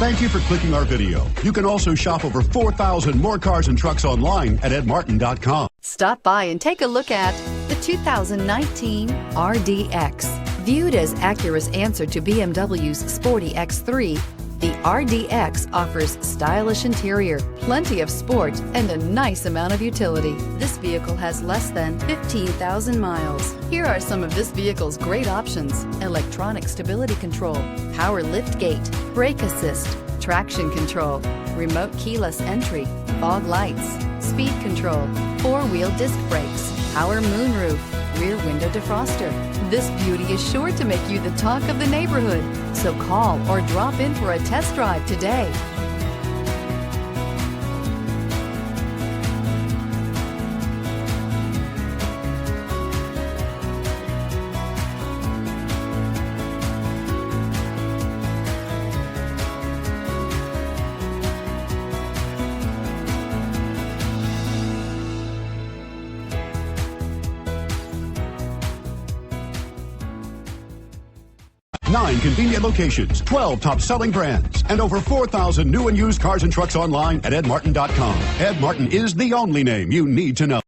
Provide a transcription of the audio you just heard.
Thank you for clicking our video. You can also shop over 4,000 more cars and trucks online at edmartin.com. Stop by and take a look at the 2019 RDX. Viewed as Acura's answer to BMW's sporty X3, the RDX offers stylish interior, plenty of sport, and a nice amount of utility. This vehicle has less than 15,000 miles. Here are some of this vehicle's great options: electronic stability control, power liftgate, brake assist, traction control, remote keyless entry, fog lights, speed control, four-wheel disc brakes, power moonroof, rear window defroster. This beauty is sure to make you the talk of the neighborhood. So call or drop in for a test drive today. Nine convenient locations, 12 top-selling brands, and over 4,000 new and used cars and trucks online at edmartin.com. Ed Martin is the only name you need to know.